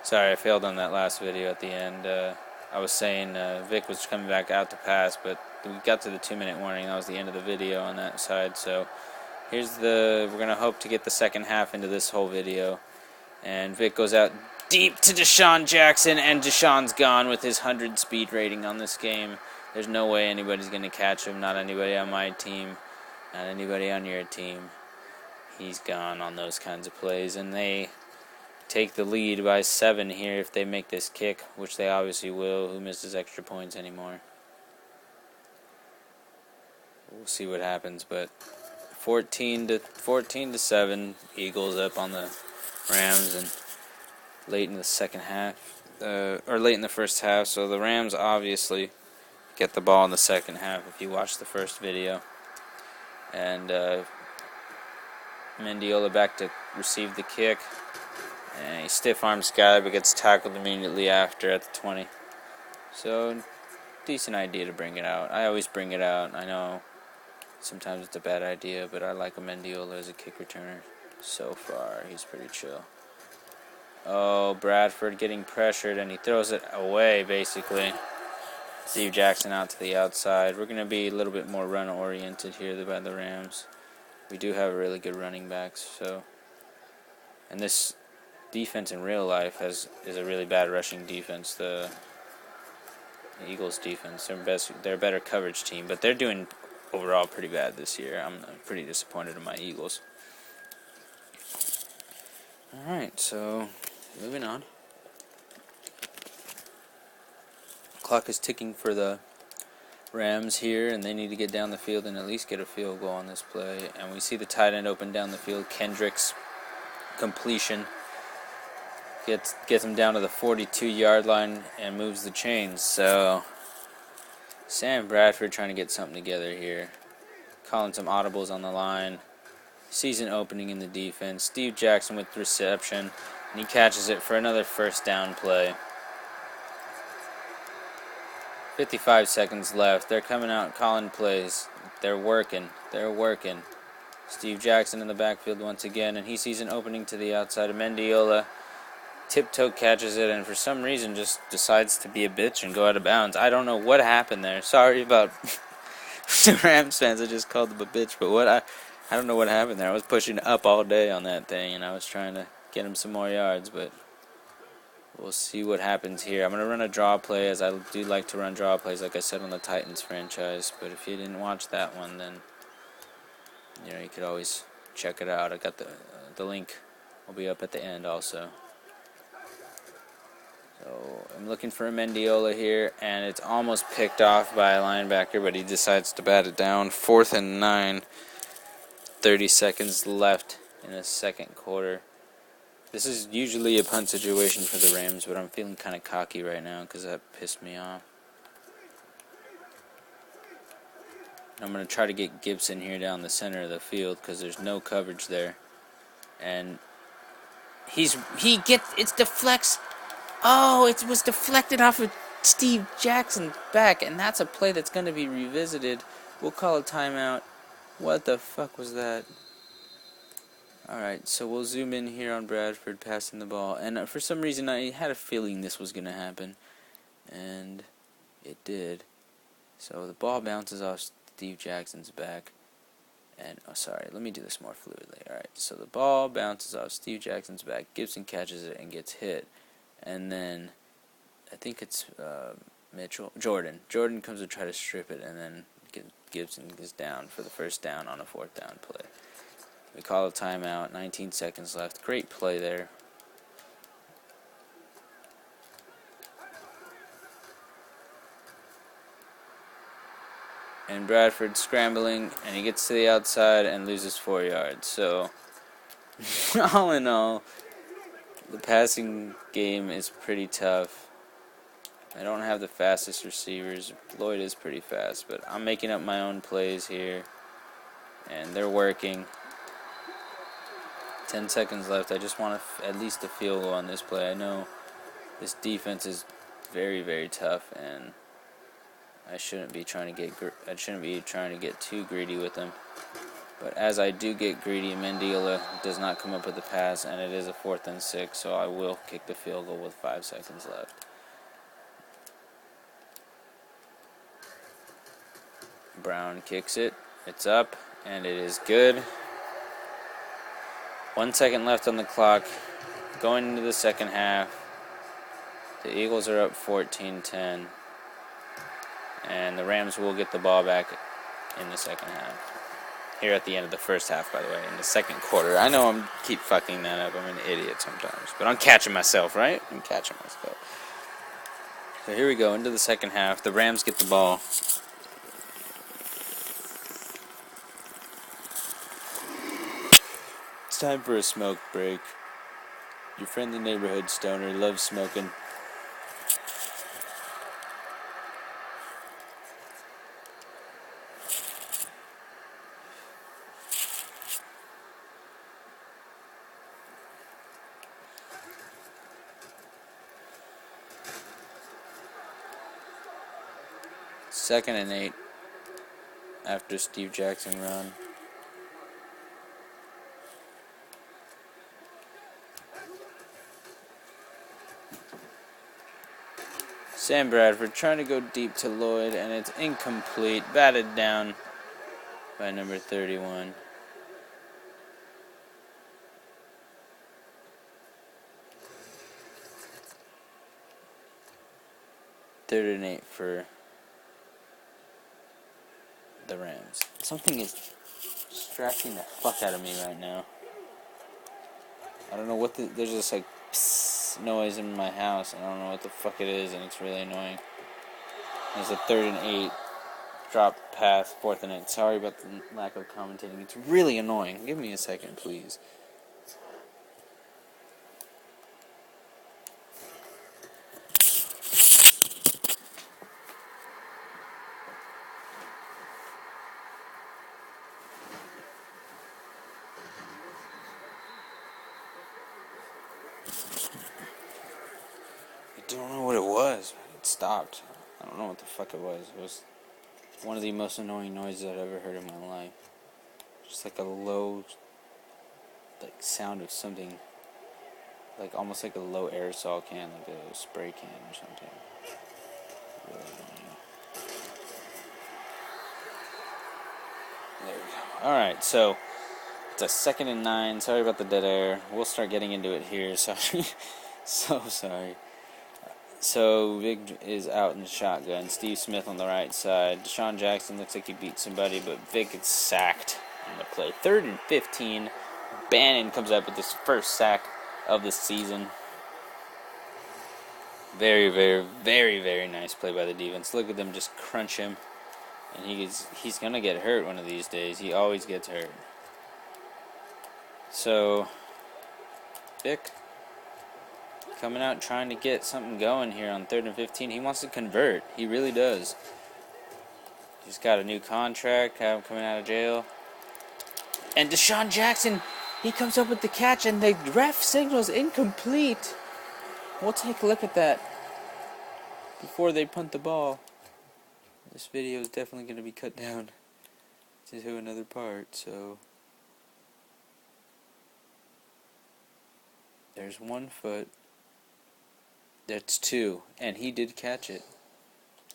Sorry, I failed on that last video at the end. I was saying Vic was coming back out to pass, but we got to the 2-minute warning. That was the end of the video on that side. So we're going to hope to get the second half into this whole video. And Vic goes out deep to Deshaun Jackson, and Deshaun's gone with his 100 speed rating on this game. There's no way anybody's going to catch him, not anybody on my team, not anybody on your team. He's gone on those kinds of plays, and they take the lead by 7 here if they make this kick, which they obviously will. Who misses extra points anymore? We'll see what happens, but 14 to 7, Eagles up on the Rams, and late in the second half, or late in the first half. So the Rams obviously get the ball in the second half. If you watch the first video, and Mendiola back to receive the kick. And he stiff-arms Skyler, but gets tackled immediately after at the 20. So, decent idea to bring it out. I always bring it out. I know sometimes it's a bad idea, but I like Mendiola as a kick returner. So far, he's pretty chill. Oh, Bradford getting pressured, and he throws it away, basically. Steve Jackson out to the outside. We're going to be a little bit more run-oriented here by the Rams. We do have really good running backs, so... And this defense in real life is a really bad rushing defense. The Eagles defense, they're a better coverage team, but they're doing overall pretty bad this year. I'm pretty disappointed in my Eagles. Alright, so moving on. Clock is ticking for the Rams here, and they need to get down the field and at least get a field goal on this play. And we see the tight end open down the field. Kendrick's completion gets him down to the 42-yard line and moves the chains. So Sam Bradford trying to get something together here, calling some audibles on the line, sees an opening in the defense. Steve Jackson with reception, and he catches it for another first down play. 55 seconds left. They're coming out calling plays. They're working. Steve Jackson in the backfield once again, and he sees an opening to the outside of Mendiola. Tiptoe catches it, and for some reason just decides to be a bitch and go out of bounds. I don't know what happened there. Sorry about the Rams fans. I just called them a bitch, but I don't know what happened there. I was pushing up all day on that thing, and I was trying to get him some more yards, but we'll see what happens here. I'm going to run a draw play, as I do like to run draw plays, like I said, on the Titans franchise. But if you didn't watch that one, then you could always check it out. I got the link will be up at the end also. So I'm looking for a Mendiola here, and it's almost picked off by a linebacker, but he decides to bat it down. 4th and 9. 30 seconds left in the second quarter. This is usually a punt situation for the Rams, but I'm feeling kind of cocky right now because that pissed me off. I'm going to try to get Gibson here down the center of the field because there's no coverage there. And it's deflects. Oh, it was deflected off of Steve Jackson's back, and that's a play that's going to be revisited. We'll call a timeout. What the fuck was that? Alright, so we'll zoom in here on Bradford passing the ball. And for some reason, I had a feeling this was going to happen. And it did. So the ball bounces off Steve Jackson's back. And, let me do this more fluidly. Alright, so the ball bounces off Steve Jackson's back. Gibson catches it and gets hit. And then, I think it's Jordan. Jordan comes to try to strip it, and then Gibson is down for the first down on a 4th down play. We call a timeout, 19 seconds left. Great play there. And Bradford scrambling, and he gets to the outside and loses 4 yards. So, all in all, the passing game is pretty tough. I don't have the fastest receivers. Lloyd is pretty fast, but I'm making up my own plays here, and they're working. 10 seconds left. I just want at least a field goal on this play. I know this defense is very, very tough, and I shouldn't be trying to get too greedy with them. But as I do get greedy, Mendiola does not come up with the pass, and it is a 4th and 6, so I will kick the field goal with 5 seconds left. Brown kicks it. It's up, and it is good. 1 second left on the clock. Going into the second half, the Eagles are up 14-10, and the Rams will get the ball back in the second half. Here at the end of the first half, by the way, in the second quarter. I know I'm keep fucking that up. I'm an idiot sometimes, but I'm catching myself, right? I'm catching myself. So here we go into the second half. The Rams get the ball. It's time for a smoke break. Your friendly neighborhood stoner loves smoking. Second and 8 after Steve Jackson run. Sam Bradford trying to go deep to Lloyd, and it's incomplete. Batted down by number 31. Third and 8 for the Rams. Something is distracting the fuck out of me right now. I don't know what there's this like psst noise in my house, and I don't know what the fuck it is, and it's really annoying. There's a 3rd and 8 drop pass, 4th and 8. Sorry about the lack of commentating. It's really annoying. Give me a second, please. I don't know what it was. It stopped. I don't know what the fuck it was. It was one of the most annoying noises I've ever heard in my life. Just like a low, like sound of something, like almost like a low aerosol can, like a spray can or something. Really annoying. There we go. Alright, so it's a 2nd and 9. Sorry about the dead air. We'll start getting into it here. Sorry. So sorry. So Vic is out in the shotgun. Steve Smith on the right side. Deshaun Jackson looks like he beat somebody, but Vic gets sacked on the play. 3rd and 15. Bannon comes up with his first sack of the season. Very, very, very, very nice play by the defense. Look at them just crunch him. And he's going to get hurt one of these days. He always gets hurt. So, Vic coming out trying to get something going here on 3rd and 15. He wants to convert. He really does. He's got a new contract, have him coming out of jail. And Deshaun Jackson, he comes up with the catch, and the ref signals incomplete. We'll take a look at that before they punt the ball. This video is definitely going to be cut down to another part, so there's 1 foot. That's 2, and he did catch it.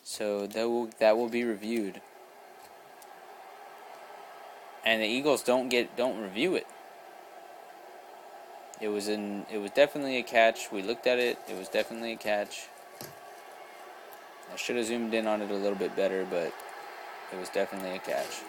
So that will be reviewed. And the Eagles don't review it. It was definitely a catch. We looked at it. It was definitely a catch. I should have zoomed in on it a little bit better, but it was definitely a catch.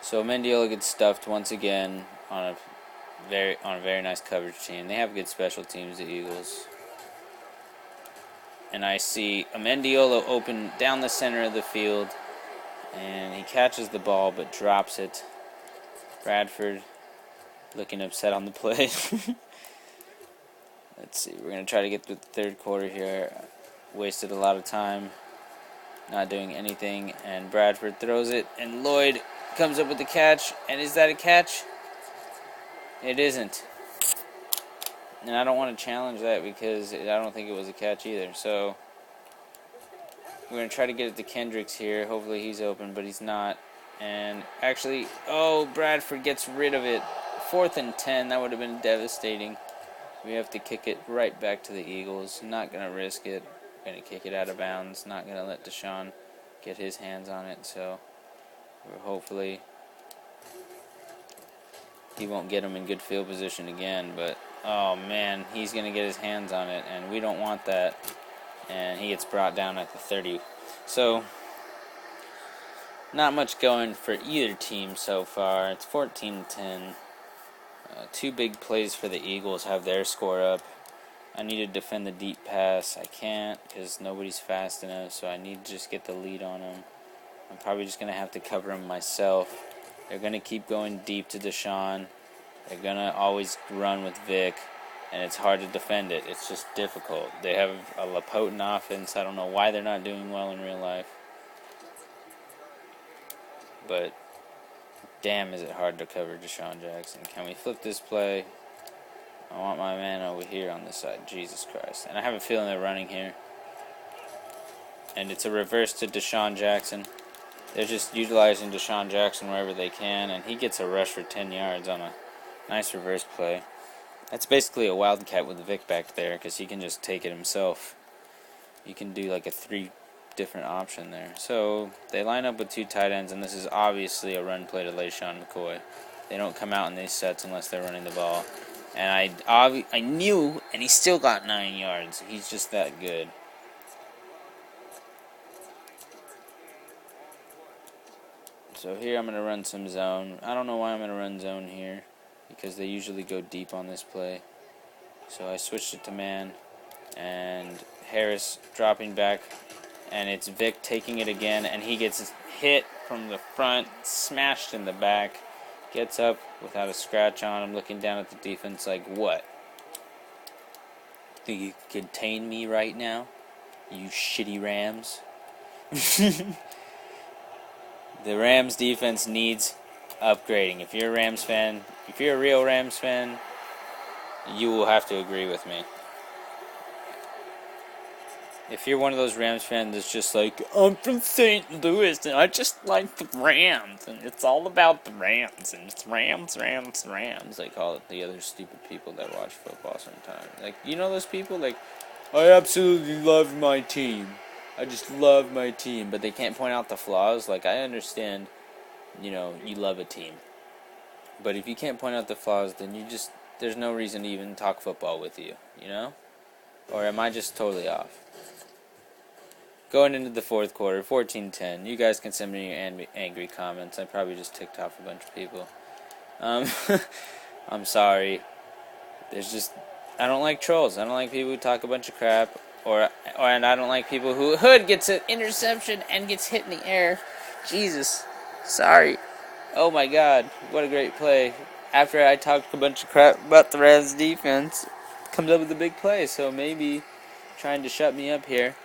So Mendiola gets stuffed once again on a very nice coverage team. They have good special teams, the Eagles. And I see Mendiola open down the center of the field, and he catches the ball but drops it. Bradford looking upset on the play. Let's see, we're going to try to get through the 3rd quarter here. Wasted a lot of time not doing anything, and Bradford throws it, and Lloyd comes up with the catch. And is that a catch? It isn't. And I don't want to challenge that because I don't think it was a catch either. So We're going to try to get it to Kendricks here. Hopefully he's open, but he's not. And actually, oh, Bradford gets rid of it. 4th and 10, that would have been devastating. We have to kick it right back to the Eagles. Not going to risk it. Going to kick it out of bounds. Not going to let Deshaun get his hands on it. So hopefully he won't get him in good field position again. But, oh, man, he's going to get his hands on it, and we don't want that. And he gets brought down at the 30. So not much going for either team so far. It's 14-10. 2 big plays for the Eagles have their score up. I need to defend the deep pass. I can't because nobody's fast enough, so I need to just get the lead on them. I'm probably just going to have to cover them myself. They're going to keep going deep to Deshaun. They're going to always run with Vic, and it's hard to defend it. It's just difficult. They have a potent offense. I don't know why they're not doing well in real life. But damn, is it hard to cover Deshaun Jackson. Can we flip this play? I want my man over here on this side. Jesus Christ. And I have a feeling they're running here. And it's a reverse to Deshaun Jackson. They're just utilizing Deshaun Jackson wherever they can. And he gets a rush for 10 yards on a nice reverse play. That's basically a wildcat with Vic back there because he can just take it himself. You can do like a 3 different option there. So they line up with 2 tight ends, and this is obviously a run play to LaShawn McCoy. They don't come out in these sets unless they're running the ball. And I knew, and he still got 9 yards. He's just that good. So here I'm going to run some zone. I don't know why I'm going to run zone here, because they usually go deep on this play. So I switched it to man, and Harris dropping back, and it's Vic taking it again, and he gets hit from the front, smashed in the back, gets up without a scratch on him, looking down at the defense like, what? Think you can contain me right now, you shitty Rams? The Rams defense needs upgrading. If you're a Rams fan, if you're a real Rams fan, you will have to agree with me. If you're one of those Rams fans that's just like, I'm from St. Louis and I just like the Rams and it's all about the Rams and it's Rams, Rams, Rams. They call it the other stupid people that watch football sometimes. Like, you know those people? Like, I absolutely love my team. I just love my team. But they can't point out the flaws. Like, I understand, you know, you love a team. But if you can't point out the flaws, then there's no reason to even talk football with you, you know? Or am I just totally off? Going into the 4th quarter, 14-10. You guys can send me your angry comments. I probably just ticked off a bunch of people. I'm sorry. I don't like trolls. I don't like people who talk a bunch of crap. And I don't like people who Hood gets an interception and gets hit in the air. Jesus. Sorry. Oh my God. What a great play. After I talked a bunch of crap about the Rams defense, comes up with a big play. So maybe trying to shut me up here.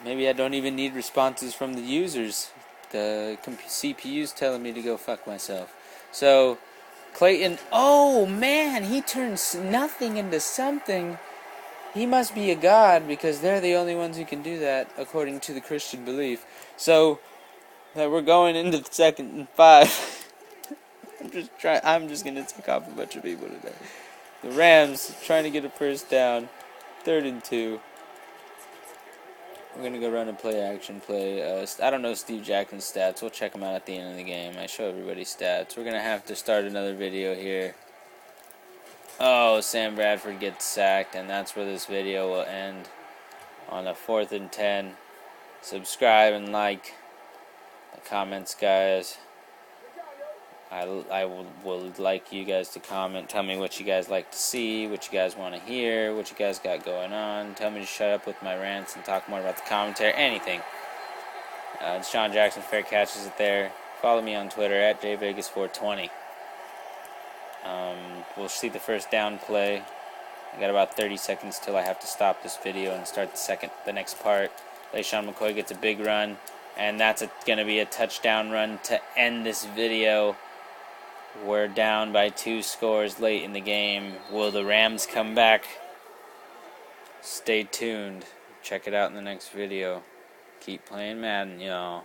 Maybe I don't even need responses from the users. The CPU's telling me to go fuck myself. So, Clayton, oh man, he turns nothing into something. He must be a god because they're the only ones who can do that, according to the Christian belief. So, we're going into the 2nd and 5. I'm just gonna take off a bunch of people today. The Rams trying to get a first down, 3rd and 2. We're going to go run a play-action play. I don't know Steve Jackson's stats. We'll check them out at the end of the game. I show everybody stats. We're going to have to start another video here. Oh, Sam Bradford gets sacked, and that's where this video will end. On a 4th and 10. Subscribe and like the comments, guys. I would like you guys to comment. Tell me what you guys like to see, what you guys want to hear, what you guys got going on. Tell me to shut up with my rants and talk more about the commentary. Anything. Deshaun Jackson fair catches it there. Follow me on Twitter at jvegas420. We'll see the first down play. I got about 30 seconds till I have to stop this video and start the next part. LaShawn McCoy gets a big run, and that's going to be a touchdown run to end this video. We're down by 2 scores late in the game. Will the Rams come back? Stay tuned. check it out in the next video. Keep playing Madden, y'all.